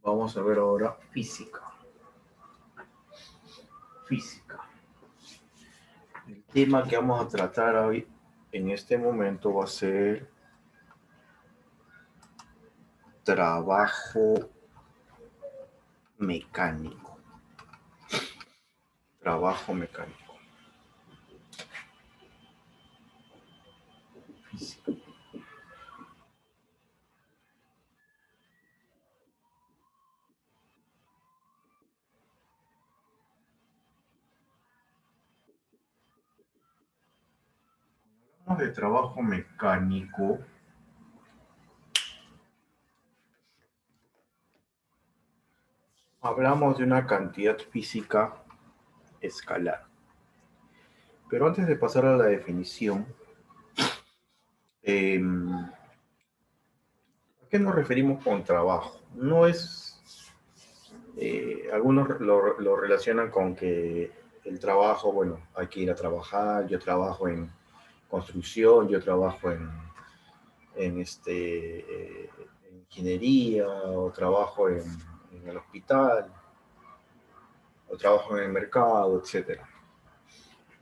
Vamos a ver ahora física. Física. El tema que vamos a tratar hoy en este momento va a ser trabajo mecánico. Trabajo mecánico. Física. Hablamos de trabajo mecánico. Hablamos de una cantidad física escalar. Pero antes de pasar a la definición, ¿a qué nos referimos con trabajo? No es, algunos lo relacionan con que el trabajo, bueno, hay que ir a trabajar, yo trabajo en construcción, yo trabajo en ingeniería, o trabajo en el hospital, o trabajo en el mercado, etcétera.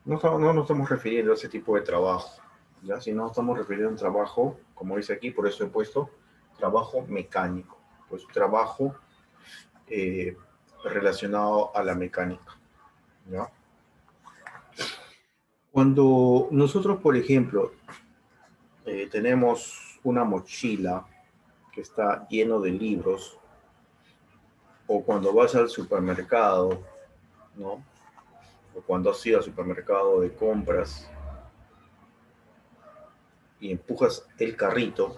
No nos estamos refiriendo a ese tipo de trabajo, ¿ya? Sino estamos refiriendo a un trabajo, como dice aquí, por eso he puesto trabajo mecánico, pues trabajo eh, relacionado a la mecánica, ¿ya? Cuando nosotros, por ejemplo, tenemos una mochila que está lleno de libros, o cuando vas al supermercado, ¿no? O cuando has ido al supermercado de compras y empujas el carrito,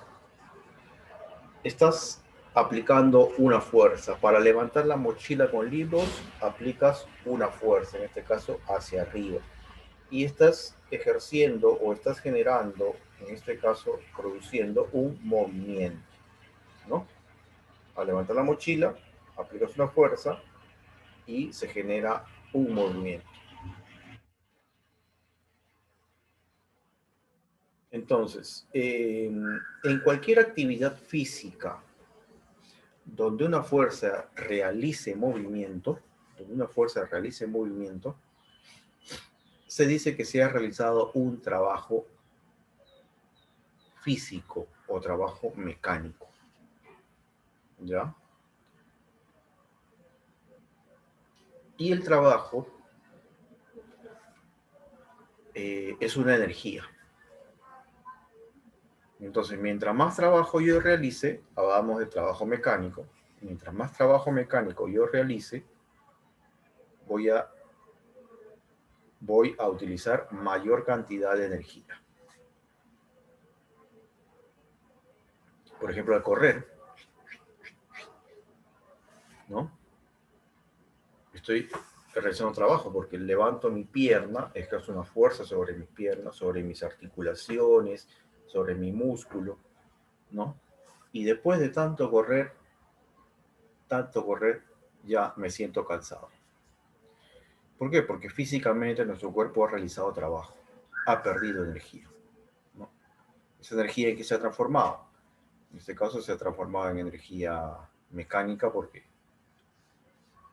estás aplicando una fuerza. Para levantar la mochila con libros, aplicas una fuerza, en este caso hacia arriba. Y estás ejerciendo o estás generando, en este caso, produciendo un movimiento, ¿no? Al levantar la mochila, aplicas una fuerza y se genera un movimiento. Entonces, en cualquier actividad física donde una fuerza realice movimiento, se dice que se ha realizado un trabajo físico o trabajo mecánico, ¿ya? Y el trabajo es una energía. Entonces, mientras más trabajo yo realice, hablamos de trabajo mecánico, mientras más trabajo mecánico yo realice, voy a, voy a utilizar mayor cantidad de energía. Por ejemplo, al correr, ¿no? Estoy realizando trabajo porque levanto mi pierna, ejerzo una fuerza sobre mis piernas, sobre mis articulaciones, sobre mi músculo, ¿no? Y después de tanto correr, ya me siento cansado. ¿Por qué? Porque físicamente nuestro cuerpo ha realizado trabajo, ha perdido energía, ¿no? Esa energía en que se ha transformado. En este caso se ha transformado en energía mecánica porque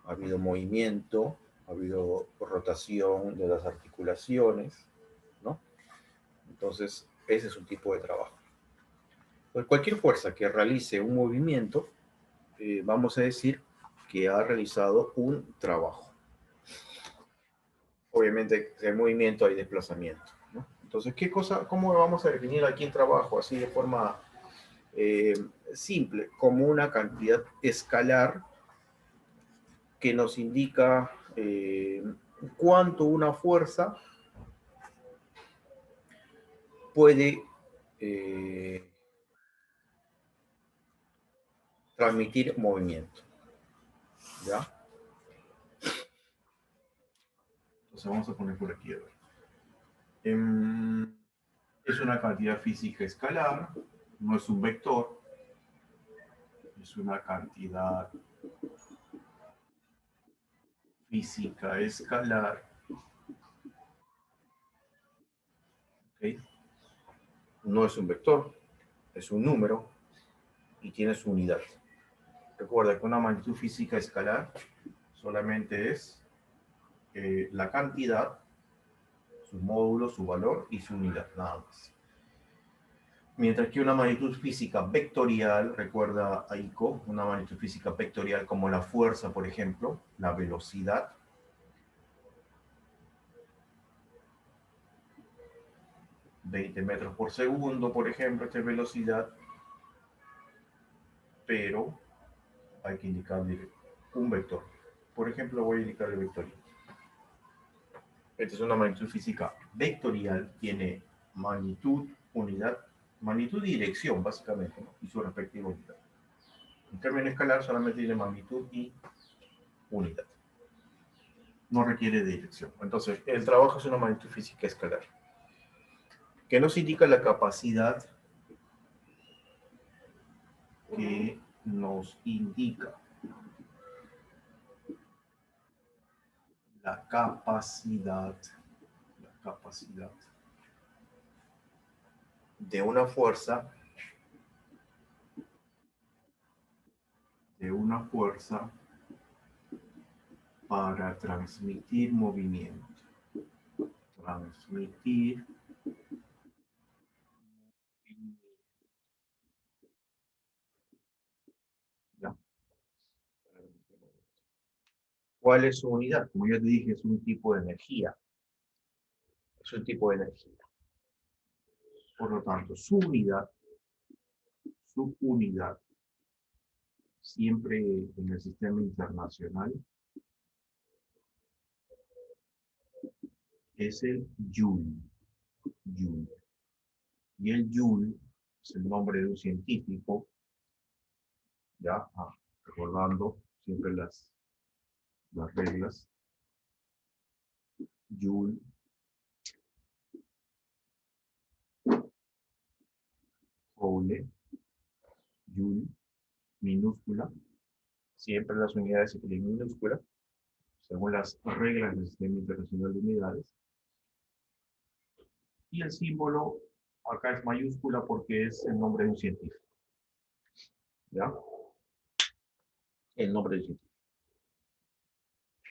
ha habido movimiento, ha habido rotación de las articulaciones, ¿no? Entonces, ese es un tipo de trabajo. Pues cualquier fuerza que realice un movimiento, vamos a decir que ha realizado un trabajo. Obviamente, si hay movimiento, hay desplazamiento, ¿no? Entonces, ¿cómo vamos a definir aquí el trabajo? Así de forma eh, simple, como una cantidad escalar que nos indica cuánto una fuerza puede transmitir movimiento, ¿ya? Entonces vamos a poner por aquí, a ver. Es una cantidad física escalar, no es un vector, es una cantidad física escalar, ¿ok? No es un vector, es un número y tiene su unidad. Recuerda que una magnitud física escalar solamente es la cantidad, su módulo, su valor y su unidad, nada más. Mientras que una magnitud física vectorial, recuerda a ICO, una magnitud física vectorial como la fuerza, por ejemplo, la velocidad, 20 metros por segundo, por ejemplo, esta es velocidad, pero hay que indicarle un vector. Por ejemplo, voy a indicar el vector. Esta es una magnitud física vectorial, tiene magnitud, unidad, magnitud y dirección, básicamente, ¿no? Y su respectiva unidad. En términos escalar, solamente tiene magnitud y unidad. No requiere de dirección. Entonces, el trabajo es una magnitud física escalar, que nos indica la capacidad que nos indica la capacidad de una fuerza para transmitir movimiento. Transmitir. ¿Ya? ¿Cuál es su unidad? Como ya te dije, es un tipo de energía. Es un tipo de energía. Por lo tanto, su unidad, siempre en el sistema internacional, es el Joule. Joule. Y el Joule es el nombre de un científico, ya, recordando siempre las reglas. Joule, Joule, Joule, minúscula. Siempre las unidades se escriben minúscula, según las reglas del sistema internacional de unidades. Y el símbolo acá es mayúscula porque es el nombre de un científico. ¿Ya? El nombre del científico.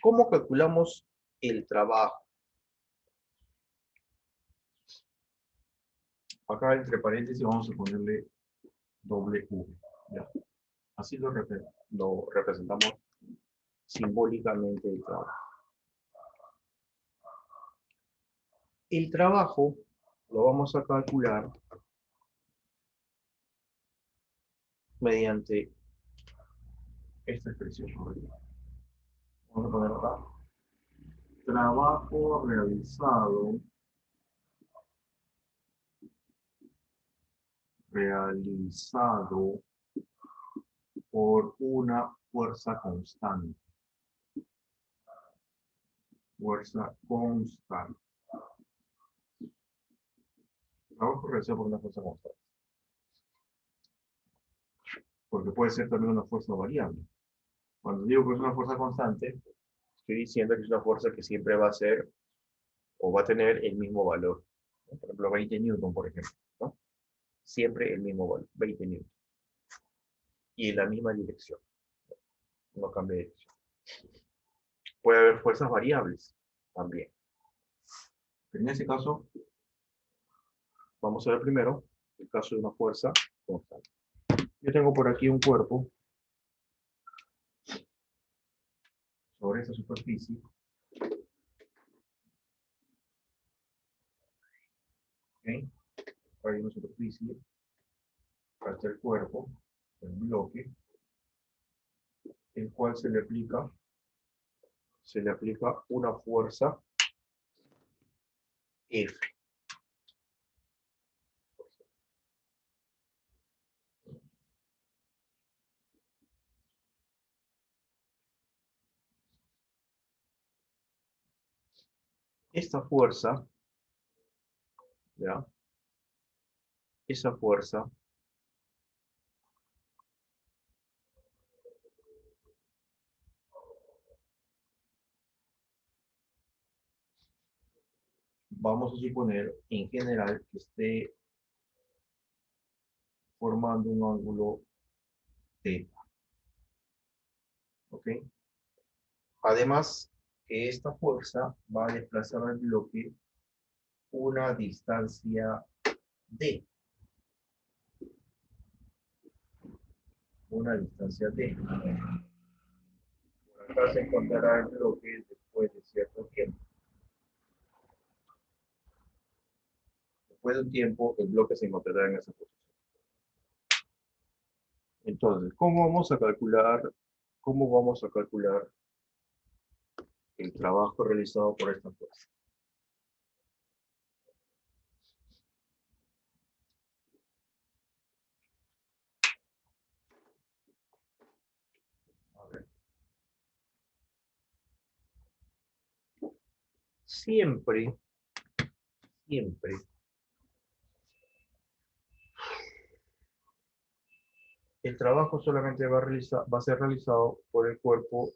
¿Cómo calculamos el trabajo? Acá entre paréntesis vamos a ponerle doble V. ¿Ya? Así lo representamos simbólicamente el trabajo. El trabajo lo vamos a calcular mediante esta expresión. Vamos a poner acá. Trabajo realizado por una fuerza constante. Fuerza constante. Trabajo realizado por una fuerza constante. Porque puede ser también una fuerza variable. Cuando digo que es una fuerza constante, estoy diciendo que es una fuerza que siempre va a ser o va a tener el mismo valor. Por ejemplo, 20 newton, por ejemplo, ¿no? Siempre el mismo valor, 20 newton. Y en la misma dirección. No cambia de dirección. Puede haber fuerzas variables también. En ese caso, vamos a ver primero el caso de una fuerza constante. Yo tengo por aquí un cuerpo sobre esta superficie. ¿Okay? Hay una superficie, acá está el cuerpo, el bloque, el cual se le aplica una fuerza F. Esta fuerza, ¿ya? Esa fuerza vamos a suponer en general que esté formando un ángulo θ. ¿Ok? Además, que esta fuerza va a desplazar al bloque una distancia d. Una distancia d. Por acá se encontrará el bloque después de cierto tiempo. Después de un tiempo, el bloque se encontrará en esa posición. Entonces, cómo vamos a calcular el trabajo realizado por esta fuerza? A ver. Siempre, siempre, el trabajo solamente va a ser realizado por el cuerpo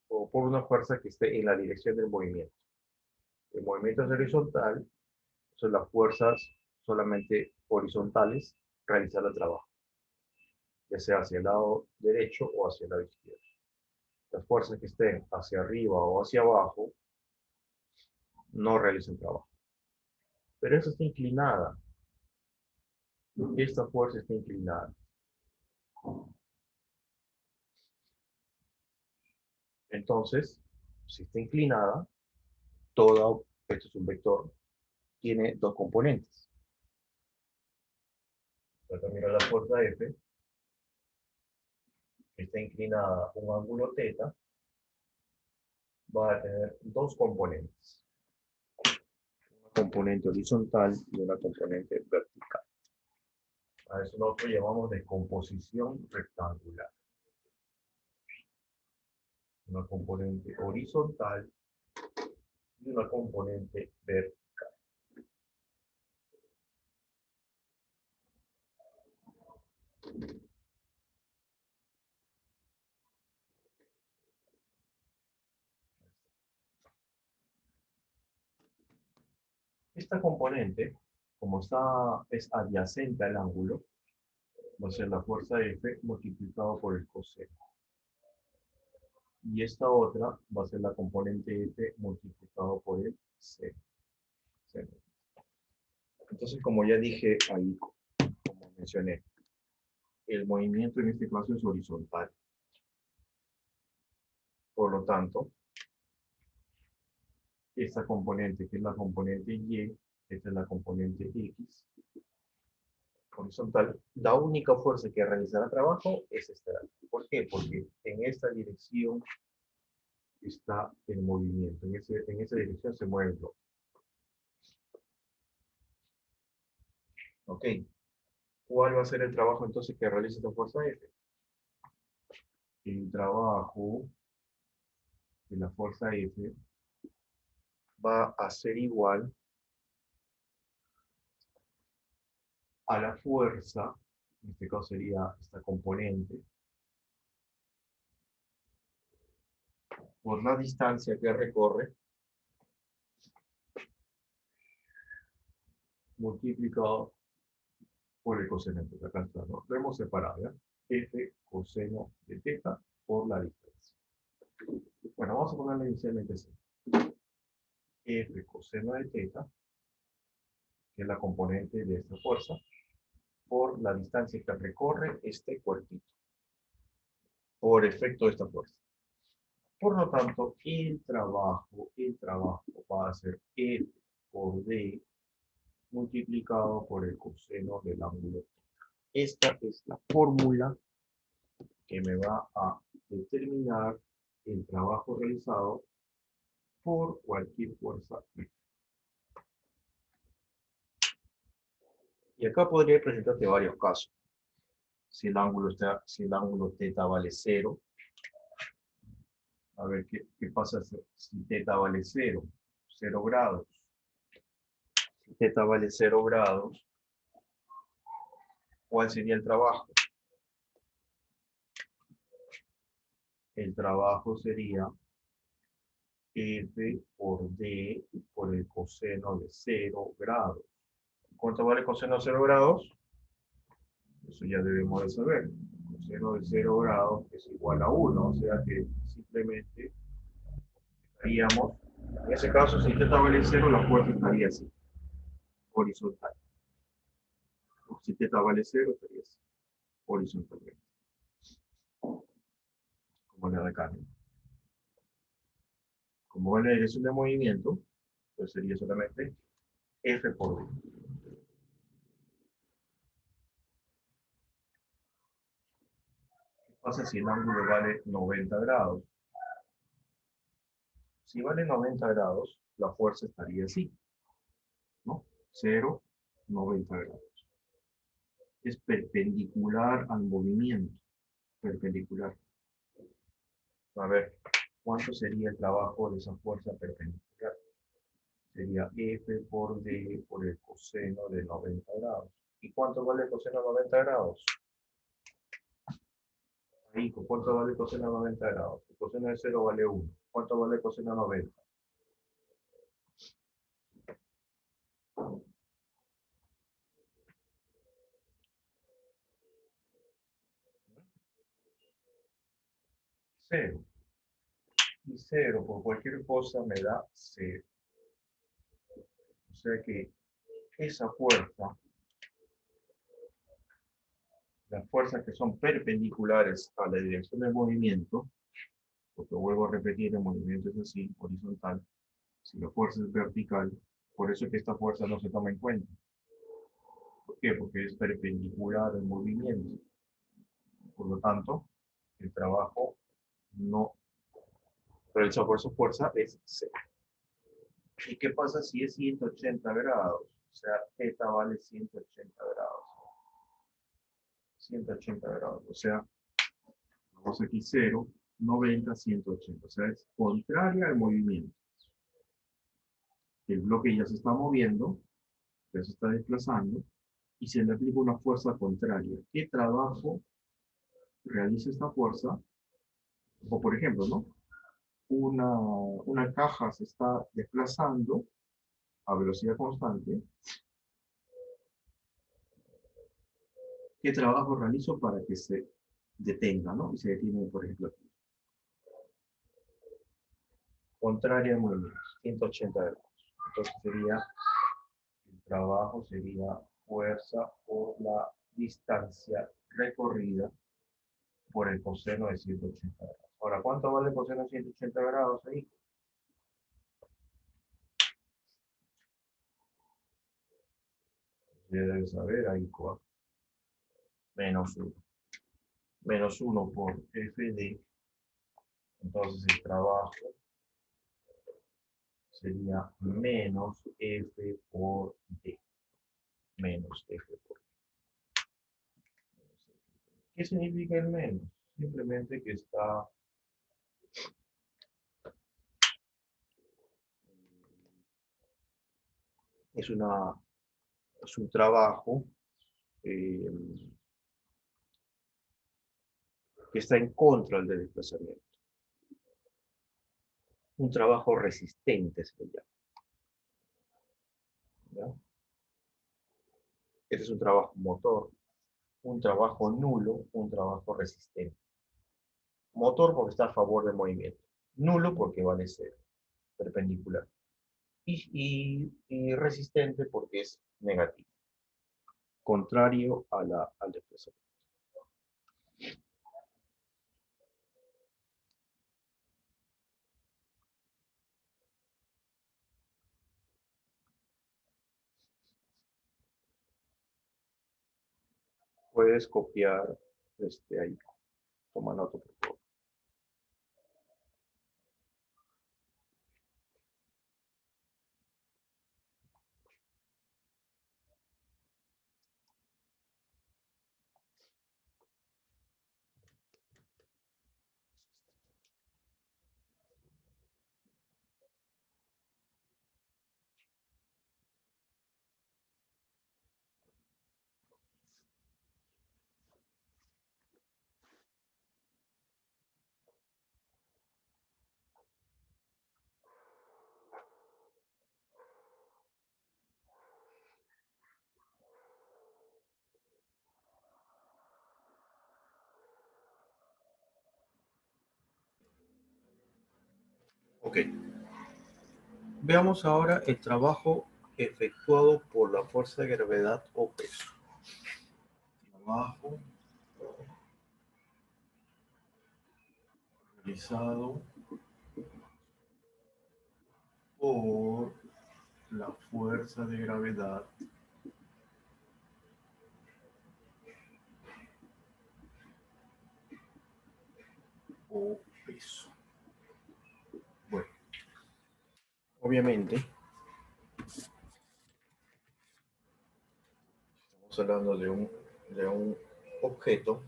o por una fuerza que esté en la dirección del movimiento. El movimiento es horizontal, son las fuerzas solamente horizontales realizar el trabajo, ya sea hacia el lado derecho o hacia el lado izquierdo. Las fuerzas que estén hacia arriba o hacia abajo no realizan trabajo. Pero esta está inclinada. Esta fuerza está inclinada. Entonces, si está inclinada, esto es un vector, tiene dos componentes. Entonces, mira la fuerza F, que está inclinada un ángulo θ, va a tener dos componentes. Una componente horizontal y una componente vertical. A eso nosotros llamamos de composición rectangular. Una componente horizontal y una componente vertical. Esta componente, como es adyacente al ángulo, va a ser la fuerza F multiplicado por el coseno. Y esta otra va a ser la componente F multiplicado por el seno. Entonces, como ya dije ahí, como mencioné, el movimiento en este caso es horizontal. Por lo tanto, esta componente, que es la componente Y, esta es la componente X, horizontal, la única fuerza que realizará trabajo es esta. ¿Por qué? Porque en esta dirección está el movimiento. En esa dirección se mueve el bloque. ¿Ok? ¿Cuál va a ser el trabajo entonces que realiza esta fuerza F? El trabajo de la fuerza F va a ser igual a la fuerza, en este caso sería esta componente, por la distancia que recorre, multiplicado por el coseno de θ. Acá está, ¿no? Lo hemos separado, ¿ya? F coseno de θ por la distancia. Bueno, vamos a ponerle inicialmente así. F coseno de θ, que es la componente de esta fuerza, por la distancia que recorre este cuerpito, por efecto de esta fuerza. Por lo tanto, el trabajo va a ser F por D multiplicado por el coseno del ángulo. Esta es la fórmula que me va a determinar el trabajo realizado por cualquier fuerza. Y acá podría presentarte varios casos. Si el ángulo θ vale 0, a ver qué pasa si θ vale 0, 0 grados. Si θ vale 0 grados, ¿cuál sería el trabajo? El trabajo sería F por D por el coseno de 0 grados. ¿Cuánto vale el coseno de 0 grados? Eso ya debemos de saber. coseno de 0 grados es igual a 1, o sea que simplemente haríamos, en ese caso, si θ vale 0, la fuerza estaría así, horizontal. O si θ vale 0, estaría así, horizontalmente, como la de acá. Como va la dirección de movimiento, pues sería solamente F por D. ¿Qué pasa si el ángulo vale 90 grados? Si vale 90 grados, la fuerza estaría así, ¿no? 0, 90 grados. Es perpendicular al movimiento. Perpendicular. A ver, ¿cuánto sería el trabajo de esa fuerza perpendicular? Sería F por D por el coseno de 90 grados. ¿Y cuánto vale el coseno de 90 grados? Ahí, ¿cuánto vale el coseno de 90 grados? El coseno de 0 vale 1. ¿Cuánto vale el coseno de 90? 0. Y 0 por cualquier cosa me da 0. O sea que esa fuerza, las fuerzas que son perpendiculares a la dirección del movimiento, porque vuelvo a repetir, el movimiento es así, horizontal, si la fuerza es vertical, por eso es que esta fuerza no se toma en cuenta. ¿Por qué? Porque es perpendicular al movimiento. Por lo tanto, el trabajo no realizado por su fuerza es cero. ¿Y qué pasa si es 180 grados? O sea, θ vale 180 grados. 180 grados. O sea, vamos aquí 0, 90, 180. O sea, es contraria al movimiento. El bloque ya se está moviendo, ya se está desplazando, y se le aplica una fuerza contraria. ¿Qué trabajo realiza esta fuerza? O por ejemplo, ¿no? Una caja se está desplazando a velocidad constante. ¿Qué trabajo realizo para que se detenga, ¿no? Y se detiene, por ejemplo, aquí. Contraria al movimiento, 180 grados. Entonces sería, el trabajo sería fuerza por la distancia recorrida por el coseno de 180 grados. Ahora, ¿cuánto vale el coseno de 180 grados ahí? Ya debes saber ahí, menos 1. Menos 1 por FD. Entonces el trabajo sería menos F por D. Menos F por D. ¿Qué significa el menos? Simplemente que está es, una, es un trabajo eh, que está en contra del desplazamiento. Un trabajo resistente se le llama. ¿Ya? Este es un trabajo motor, un trabajo nulo, un trabajo resistente. Motor porque está a favor del movimiento. Nulo porque vale cero, perpendicular. Y resistente porque es negativo, contrario al desplazamiento. Puedes copiar ahí. Toma nota, por favor. Ok, veamos ahora el trabajo efectuado por la fuerza de gravedad o peso. Trabajo realizado por la fuerza de gravedad o peso. Bueno, obviamente estamos hablando de un objeto,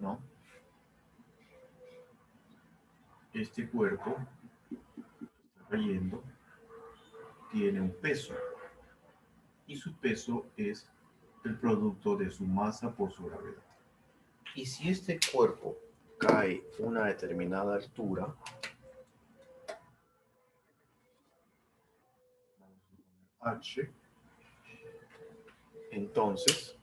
¿no? Este cuerpo está cayendo, tiene un peso y su peso es el producto de su masa por su gravedad. Y si este cuerpo cae a una determinada altura, h, entonces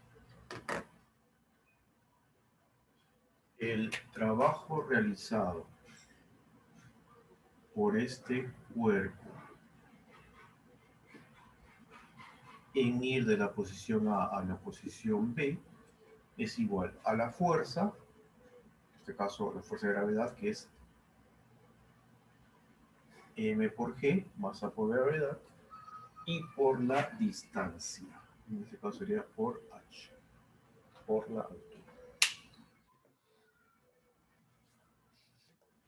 el trabajo realizado por este cuerpo en ir de la posición A a la posición B es igual a la fuerza, en este caso la fuerza de gravedad, que es m por g, masa por gravedad, y por la distancia. En este caso sería por h, por la altura.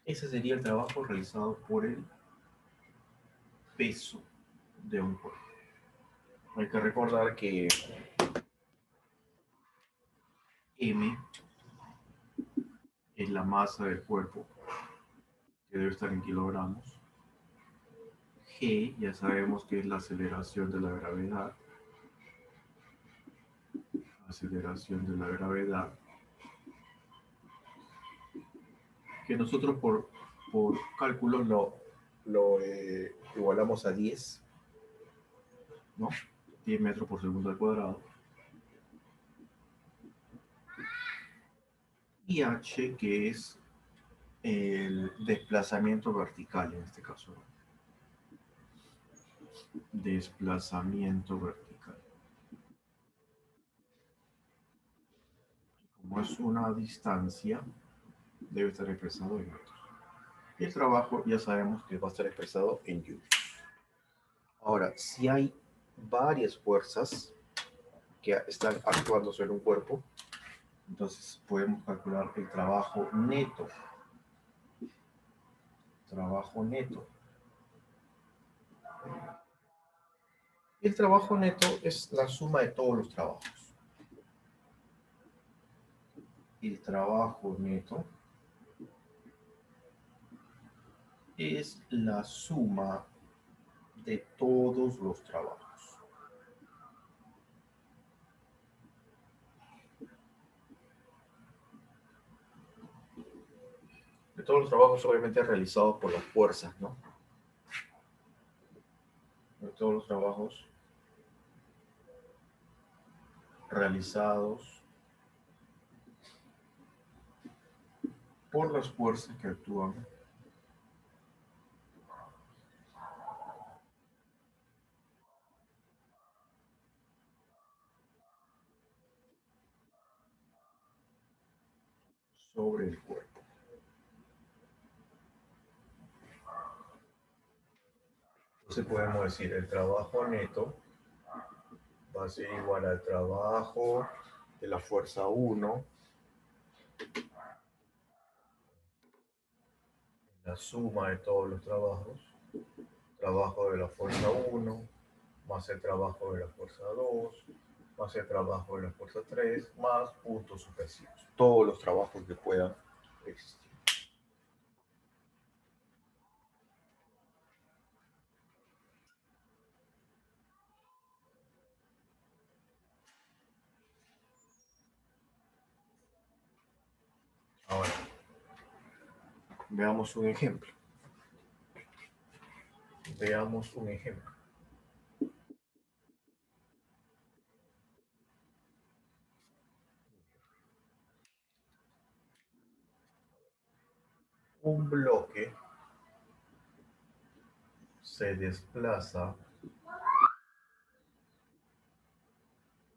Ese sería el trabajo realizado por el peso de un cuerpo. Hay que recordar que m es la masa del cuerpo, que debe estar en kilogramos. G ya sabemos que es la aceleración de la gravedad. Aceleración de la gravedad. Que nosotros por cálculo lo igualamos a 10, ¿no? 10 metros por segundo al cuadrado. Y h, que es el desplazamiento vertical en este caso, ¿no? Desplazamiento vertical. Como es una distancia, debe estar expresado en metros. Y el trabajo ya sabemos que va a estar expresado en joules. Ahora, si hay varias fuerzas que están actuando sobre un cuerpo, entonces podemos calcular el trabajo neto. Trabajo neto. El trabajo neto es la suma de todos los trabajos. El trabajo neto es la suma de todos los trabajos. De todos los trabajos obviamente realizados por las fuerzas, ¿no? De todos los trabajos realizados por las fuerzas que actúan sobre el cuerpo. Entonces podemos decir el trabajo neto va a ser igual al trabajo de la fuerza 1, la suma de todos los trabajos, trabajo de la fuerza 1, más el trabajo de la fuerza 2, más el trabajo de la fuerza 3, más puntos sucesivos. Todos los trabajos que puedan existir. Ahora, veamos un ejemplo. Veamos un ejemplo. un bloque se desplaza,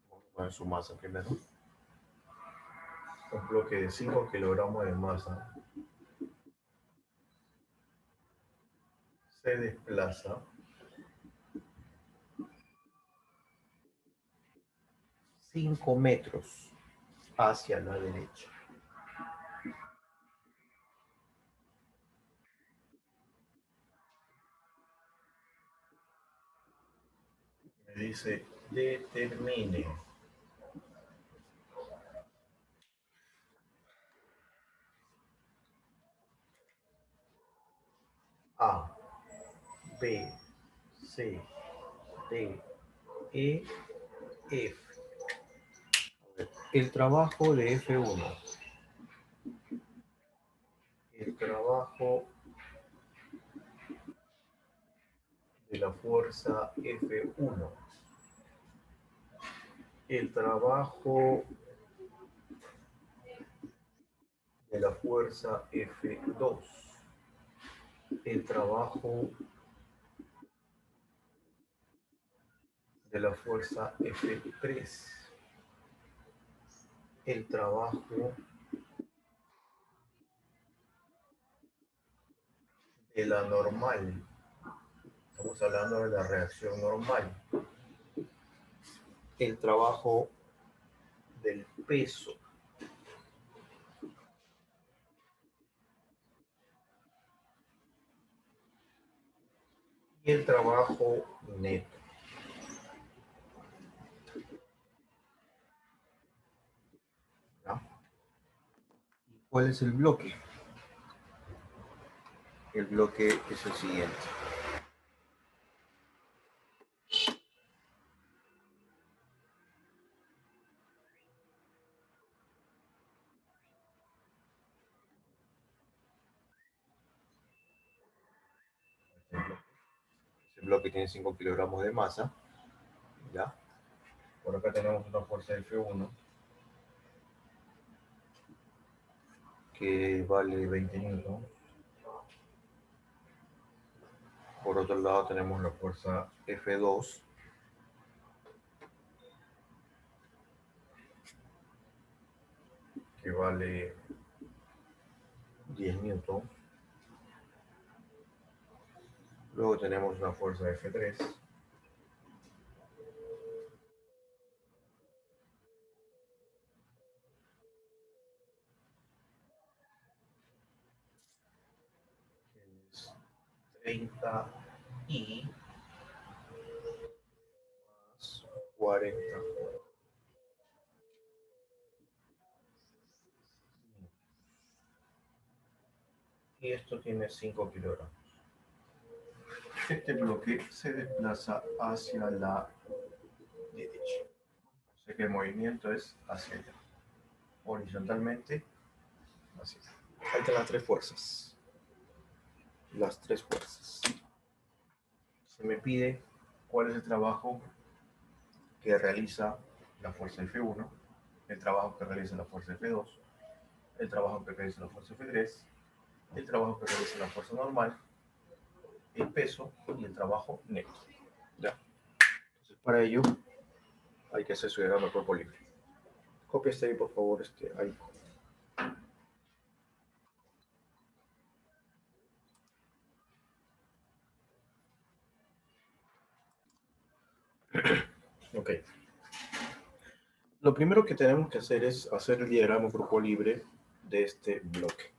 vamos a poner su masa primero, un bloque de 5 kilogramos de masa se desplaza 5 metros hacia la derecha. Me dice, determine A, B, C, D, E, F. El trabajo de F1. El trabajo de la fuerza F1. El trabajo de la fuerza F2. El trabajo de la fuerza F3. El trabajo de la normal. Estamos hablando de la reacción normal. El trabajo del peso. Y el trabajo neto. ¿Ya? ¿Cuál es el bloque? El bloque es el siguiente. Ese bloque tiene 5 kilogramos de masa. ¿Ya? Por acá tenemos una fuerza F1 que vale 20 newton. Por otro lado tenemos la fuerza F2 que vale 10 newton. Luego tenemos una fuerza F3 que es 30 y más 40. Y esto tiene 5 kilogramos. Este bloque se desplaza hacia la derecha. O sea que el movimiento es hacia allá. Horizontalmente, hacia allá. Ahí están las tres fuerzas. Las tres fuerzas. Se me pide cuál es el trabajo que realiza la fuerza F1, el trabajo que realiza la fuerza F2, el trabajo que realiza la fuerza F3, el trabajo que realiza la fuerza normal, el peso y el trabajo neto. Ya. Entonces, para ello hay que hacer su diagrama de cuerpo libre. Copia este ahí, por favor, ahí. Ok. Lo primero que tenemos que hacer es hacer el diagrama de cuerpo libre de este bloque.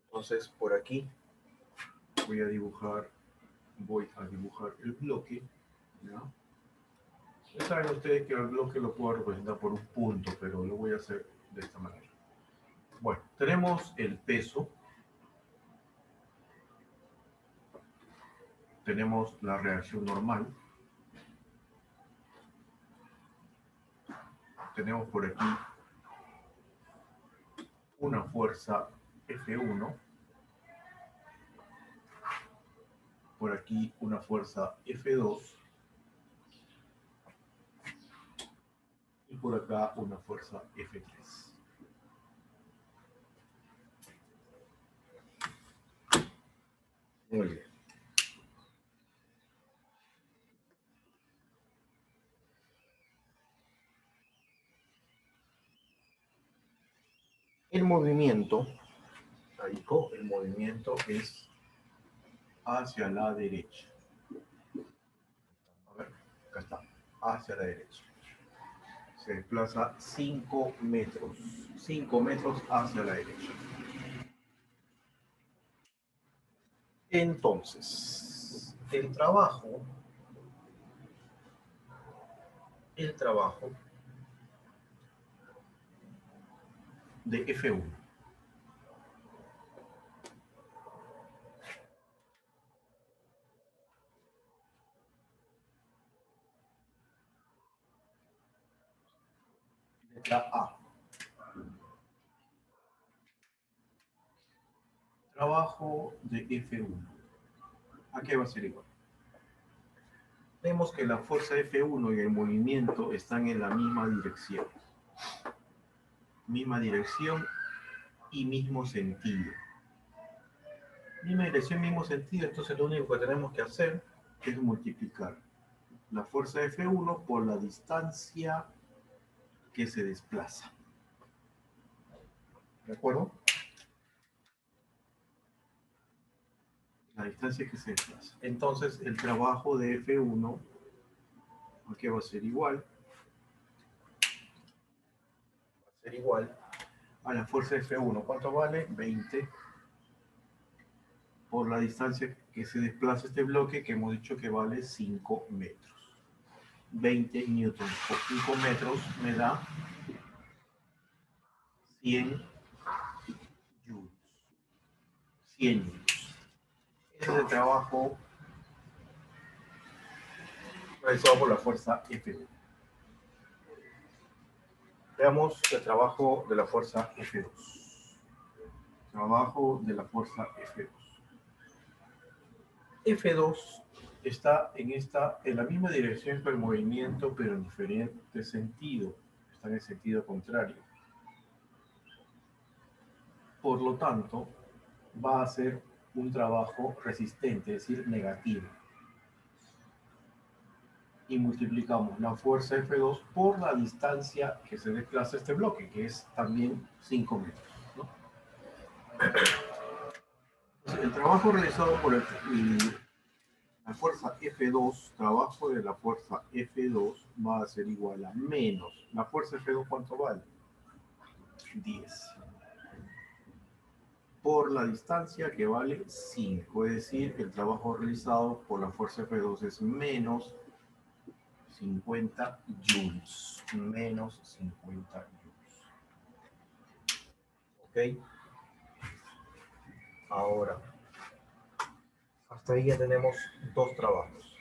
Entonces, por aquí voy a dibujar el bloque. ¿Ya? Ya saben ustedes que el bloque lo puedo representar por un punto, pero lo voy a hacer de esta manera. Bueno, tenemos el peso, tenemos la reacción normal, tenemos por aquí una fuerza F1, por aquí una fuerza F2 y por acá una fuerza F3. Muy bien. El movimiento, el movimiento es hacia la derecha. A ver, acá está, hacia la derecha. Se desplaza 5 metros. 5 metros hacia la derecha. Entonces, el trabajo de F1. Letra A. Trabajo de F1. ¿A qué va a ser igual? Vemos que la fuerza F1 y el movimiento están en la misma dirección. Misma dirección y mismo sentido. Misma dirección, mismo sentido, entonces lo único que tenemos que hacer es multiplicar la fuerza F1 por la distancia que se desplaza. ¿De acuerdo? La distancia que se desplaza. Entonces el trabajo de F1 aquí va a ser igual. A la fuerza F1. ¿Cuánto vale? 20 por la distancia que se desplaza este bloque, que hemos dicho que vale 5 metros. 20 newtons por 5 metros me da 100 joules. 100 joules. Ese es el trabajo realizado por la fuerza F1. Veamos el trabajo de la fuerza F2. Trabajo de la fuerza F2. F2 está en la misma dirección que el movimiento, pero en diferente sentido. Está en el sentido contrario. Por lo tanto, va a ser un trabajo resistente, es decir, negativo. Y multiplicamos la fuerza F2 por la distancia que se desplaza este bloque, que es también 5 metros, ¿no? Entonces, el trabajo realizado por la fuerza F2, trabajo de la fuerza F2 va a ser igual a menos. ¿La fuerza F2 cuánto vale? 10. Por la distancia que vale 5, es decir, el trabajo realizado por la fuerza F2 es menos 50 joules. Menos 50 joules. ¿Ok? Ahora, hasta ahí ya tenemos dos trabajos.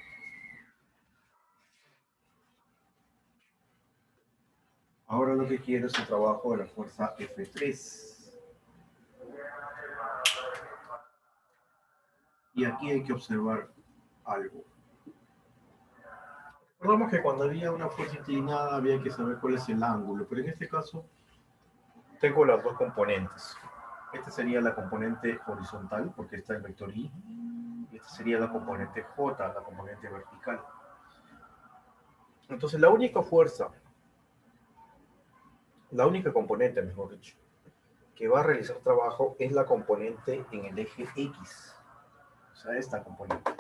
Ahora lo que quiero es el trabajo de la fuerza F3. Y aquí hay que observar algo. Recordamos que cuando había una fuerza inclinada había que saber cuál es el ángulo, pero en este caso tengo las dos componentes. Esta sería la componente horizontal, porque está el vector Y, y esta sería la componente J, la componente vertical. Entonces la única fuerza, la única componente, mejor dicho, que va a realizar trabajo es la componente en el eje X. O sea, esta componente.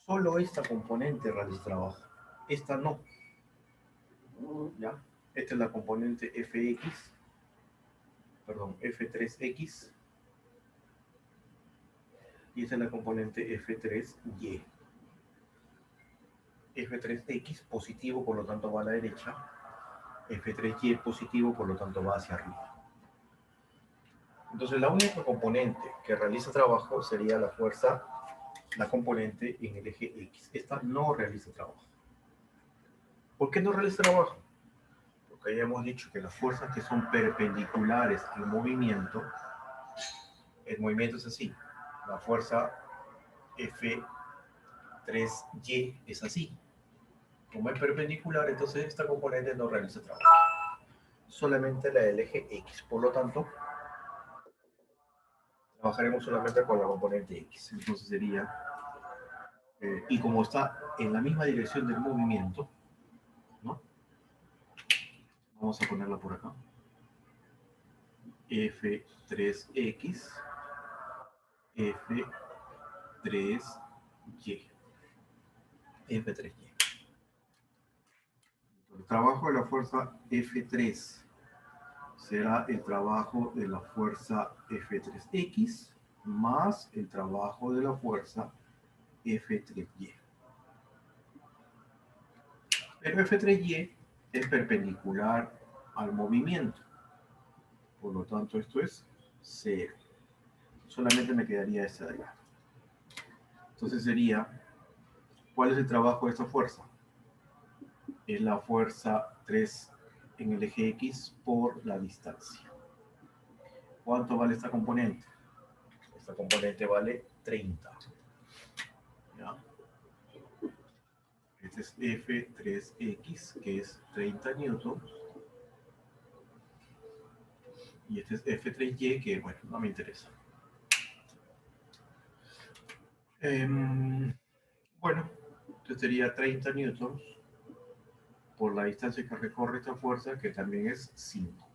Solo esta componente realiza trabajo. Esta no. ¿Ya? Esta es la componente Fx, perdón, F3X. Y esta es la componente F3Y. F3X positivo, por lo tanto va a la derecha. F3Y positivo, por lo tanto va hacia arriba. Entonces la única componente que realiza trabajo sería la fuerza, la componente en el eje X. Esta no realiza trabajo. ¿Por qué no realiza trabajo? Porque ya hemos dicho que las fuerzas que son perpendiculares al movimiento, el movimiento es así. La fuerza F3Y es así. Como es perpendicular, entonces esta componente no realiza trabajo. Solamente la del eje X. Por lo tanto, trabajaremos solamente con la componente X. Entonces sería, y como está en la misma dirección del movimiento, ¿no? Vamos a ponerla por acá. F3X, F3Y. F3Y. El trabajo de la fuerza F3 será el trabajo de la fuerza F3X más el trabajo de la fuerza F3Y. Pero F3Y es perpendicular al movimiento. Por lo tanto, esto es 0. Solamente me quedaría esta de acá. Entonces sería, ¿cuál es el trabajo de esta fuerza? Es la fuerza 3 en el eje X por la distancia. ¿Cuánto vale esta componente? Esta componente vale 30. ¿Ya? Este es F3X, que es 30 newtons. Y este es F3Y, que bueno, no me interesa. Bueno, entonces sería 30 newtons por la distancia que recorre esta fuerza, que también es 5.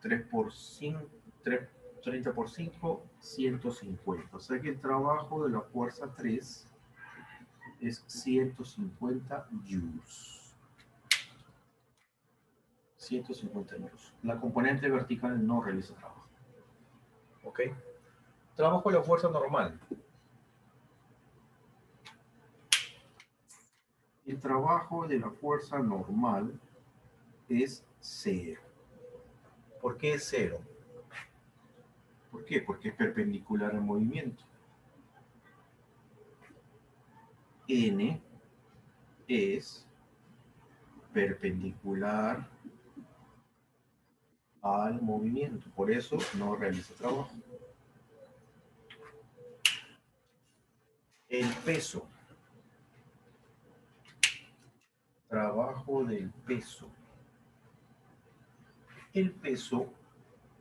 3 por 5, 30 por 5, 150. O sea que el trabajo de la fuerza 3 es 150 joules. 150 joules. La componente vertical no realiza trabajo. ¿Ok? Trabajo de la fuerza normal. El trabajo de la fuerza normal es 0. ¿Por qué es 0? ¿Por qué? Porque es perpendicular al movimiento. N es perpendicular al movimiento, por eso no realiza trabajo. El peso. Trabajo del peso. El peso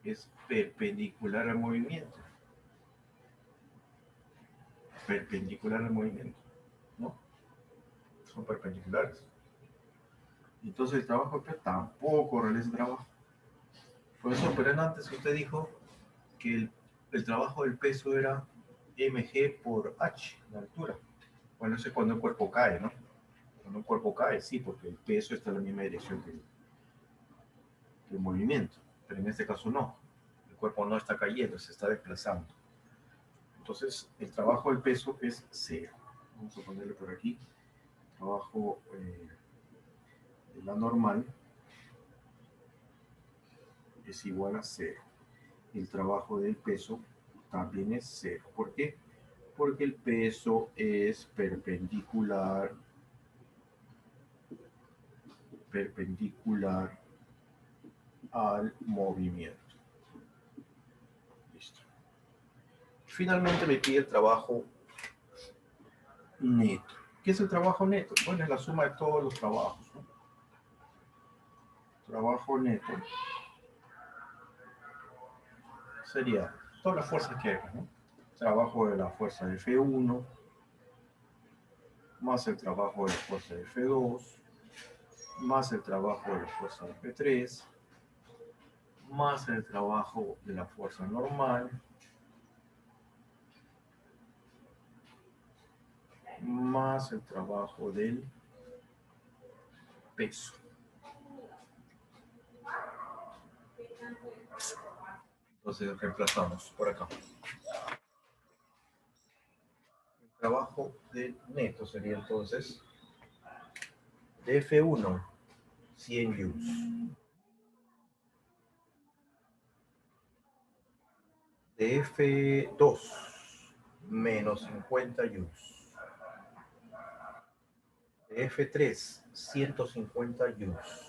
es perpendicular al movimiento. Perpendicular al movimiento, ¿no? Son perpendiculares. Entonces el trabajo del peso tampoco realiza trabajo. Por eso, pero antes usted dijo que el trabajo del peso era mg por h, la altura. Bueno, eso es cuando el cuerpo cae, ¿no? Cuando un cuerpo cae, sí, porque el peso está en la misma dirección que el movimiento. Pero en este caso no. El cuerpo no está cayendo, se está desplazando. Entonces, el trabajo del peso es 0. Vamos a ponerle por aquí. Trabajo de la normal es igual a 0. El trabajo del peso también es 0. ¿Por qué? Porque el peso es perpendicular al movimiento. Listo. Finalmente me pide el trabajo neto. ¿Qué es el trabajo neto? Bueno, es la suma de todos los trabajos, ¿no? Trabajo neto sería todas las fuerzas que hay, ¿no? Trabajo de la fuerza de F1 más el trabajo de la fuerza de F2 más el trabajo de la fuerza de F3 más el trabajo de la fuerza normal más el trabajo del peso. Entonces reemplazamos por acá. El trabajo del neto sería entonces de F1, 100 joules. De F2, menos 50 joules. De F3, 150 joules.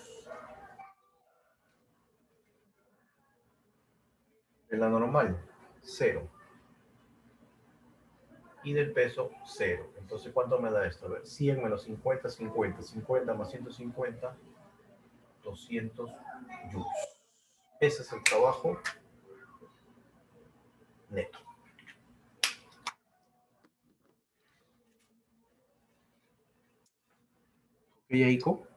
De la normal, 0. Y del peso, 0. Entonces, ¿cuánto me da esto? A ver, 100 menos 50, 50. 50 más 150, 200 joules. Ese es el trabajo neto. Oye, Aiko.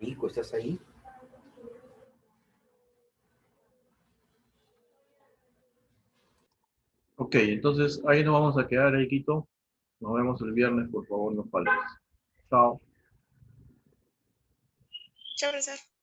Aiko, ¿estás ahí? Ok, entonces ahí nos vamos a quedar, Aikito. Nos vemos el viernes, por favor, no faltes. Chao. Chao, profesor.